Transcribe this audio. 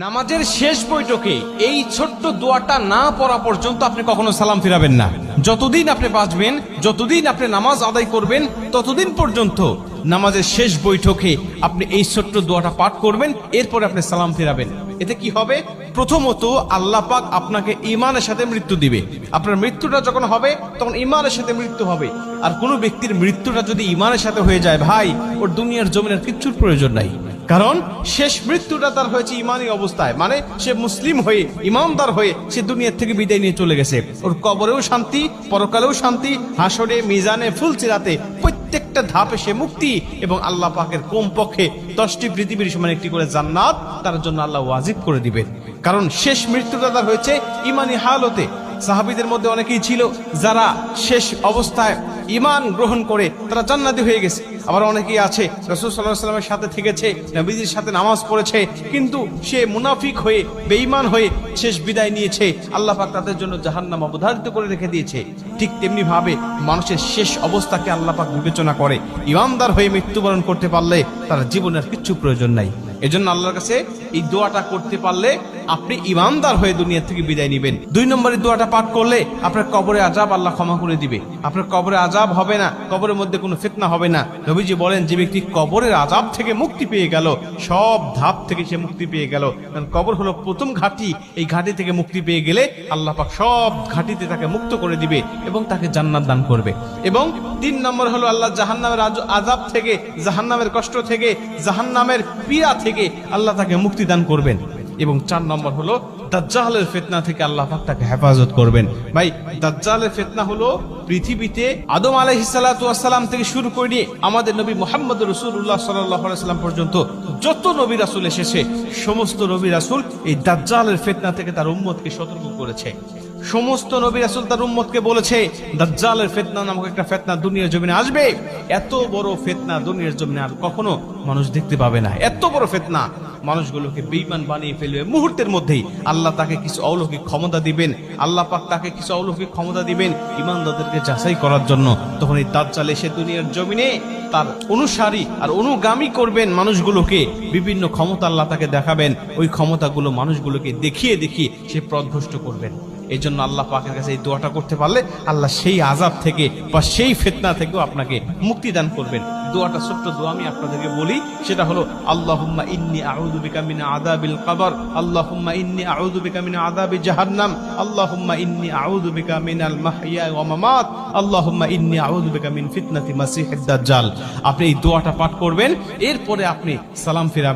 নামাজের শেষ বৈঠকে এই ছোট্ট দোয়াটা না পড়া পর্যন্ত আপনি কখনো সালাম ফিরাবেন না। যতদিন আপনি বাঁচবেন, যতদিন আপনি নামাজ আদায় করবেন, ততদিন পর্যন্ত নামাজের শেষ বৈঠকে আপনি এই ছোট্ট দোয়াটা পাঠ করবেন, এরপরে আপনি সালাম ফিরাবেন। এতে কি হবে? প্রথমত আল্লাহ পাক আপনাকে ঈমানের সাথে মৃত্যু দিবে। আপনার মৃত্যুটা যখন হবে তখন ঈমানের সাথে মৃত্যু হবে। আর কোনো ব্যক্তির মৃত্যুটা যদি ঈমানের সাথে হয়ে যায়, ভাই, ওর দুনিয়ার জমিনের কিচ্ছুর প্রয়োজন নাই। কারণ শেষ মৃত্যুটা তার হয়েছে ইমানি অবস্থায়, মানে সে মুসলিম হয়ে, ইমানদার হয়ে সে দুনিয়ার থেকে বিদায় নিয়ে চলে গেছে। ওর কবরেও শান্তি, পরকালেও শান্তি, হাসরে, মিজানে, ফুলসিরাতে প্রত্যেকটা ধাপে সে মুক্তি, এবং আল্লাহ পাকের কমপক্ষে 10টি পৃথিবীর সমান একটি করে জান্নাত তার জন্য আল্লাহ ওয়াজিব করে দিবেন। কারণ শেষ মৃত্যুটা তার হয়েছে ইমানি হালতে। সাহাবীদের মধ্যে অনেকেই ছিল যারা শেষ অবস্থায় ঈমান গ্রহণ করে তারা জান্নাতি হয়ে গেছে। আবার অনেকেই আছে রাসূল সাল্লাল্লাহু আলাইহি ওয়াসাল্লামের সাথে থেকেছে, নবীজির সাথে নামাজ পড়েছে, কিন্তু সে মুনাফিক হয়ে, বেঈমান হয়ে শেষ বিদায় নিয়েছে। আল্লাহ পাক তাদের জন্য জাহান্নাম অবধারিত করে রেখে দিয়েছে। ঠিক তেমনি ভাবে মানুষের শেষ অবস্থাকে আল্লাহ পাক বিবেচনা করে। ঈমানদার হয়ে মৃত্যুবরণ করতে পারলে তার জীবনের কিচ্ছু প্রয়োজন নাই। এজন্য আল্লাহর কাছে এই দোয়াটা করতে পারলে আপনি ঈমানদার হয়ে দুনিয়া থেকে বিদায় নেবেন। 2 নম্বরের দোয়াটা পাঠ করলে আপনার কবরে আযাব আল্লাহ ক্ষমা করে দিবে। আপনার কবরে আযাব হবে না, কবরের মধ্যে কোনো ফিতনা হবে না। নবীজি বলেন, যে ব্যক্তি কবরের আযাব থেকে মুক্তি পেয়ে গেল, সব ধাপ থেকে সে মুক্তি পেয়ে গেল। কারণ কবর হলো প্রথম ঘাঁটি। এই ঘাঁটি থেকে মুক্তি পেয়ে গেলে আল্লাহ পাক সব ঘাঁটিতে তাকে মুক্ত করে দিবে এবং তাকে জান্নাত দান করবে। এবং 3 নম্বর হলো আল্লাহ জাহান্নামের আযাব থেকে, জাহান্নামের কষ্ট থেকে, জাহান্নামের পীড়া থেকে আল্লাহ তাকে মুক্তি দান করবেন। এবং 4 নম্বর হলো দাজ্জালের ফিতনা থেকে আল্লাহ পাক তাকে হেফাজত করবেন। ভাই, দাজ্জালের ফিতনা হলো পৃথিবীতে আদম আলাইহিস সালাতু ওয়াস সালাম থেকে শুরু করে আমাদের নবী মুহাম্মদ রাসূলুল্লাহ সাল্লাল্লাহু আলাইহি ওয়াসাল্লাম পর্যন্ত যত নবী রাসূল এসেছে, সমস্ত নবী রাসূল এই দাজ্জালের ফিতনা থেকে তার উম্মতকে সতর্ক করেছে। সমস্ত নবী রাসূল তার উম্মতকে বলেছে, দাজ্জালের ফিতনা নামক একটা ফিতনা দুনিয়ার জমিনে আসবে। এত বড় ফিতনা দুনিয়ার জমিনে আর কখনো মানুষ দেখতে পাবে না। এত বড় ফিতনা মানুষগুলোকে বেঈমান বানিয়ে ফেলবে মুহূর্তের মধ্যেই। আল্লাহ তাকে কিছু অলৌকিক ক্ষমতা দিবেন, আল্লাহ পাক তাকে কিছু অলৌকিক ক্ষমতা দিবেন ঈমানদারদেরকে যাচাই করার জন্য। তখন এই দাজ্জাল এসে দুনিয়ার জমিনে তার অনুসারী আর অনুগামী করবেন মানুষগুলোকে। বিভিন্ন ক্ষমতা আল্লাহ তাকে দেখাবেন, ওই ক্ষমতাগুলো মানুষগুলোকে দেখিয়ে দেখিয়ে সে পথভ্রষ্ট করবেন। এই জন্য আল্লাহ পাকের কাছে এই দোয়াটা করতে পারলে আল্লাহ সেই আযাব থেকে বা সেই ফিতনা থেকেও আপনাকে মুক্তি দান করবেন। দোয়াটা ছোট্ট দোয়া আমি আপনাদেরকে বলি, সেটা হলো আল্লাহুম্মা ইন্নী আউযু বিকা মিন আযাবিল কবর, আল্লাহুম্মা ইন্নী আউযু বিকা মিন আযাবি জাহান্নাম, আল্লাহুম্মা ইন্নী আউযু বিকা মিনাল মাহইয়া ওয়া মামাত, আল্লাহুম্মা ইন্নী আউযু বিকা মিন ফিতনাতি মাসিহিদ দাজ্জাল। আপনি এই দোয়াটা পাঠ করবেন, এরপরে আপনি সালাম ফিরাবেন।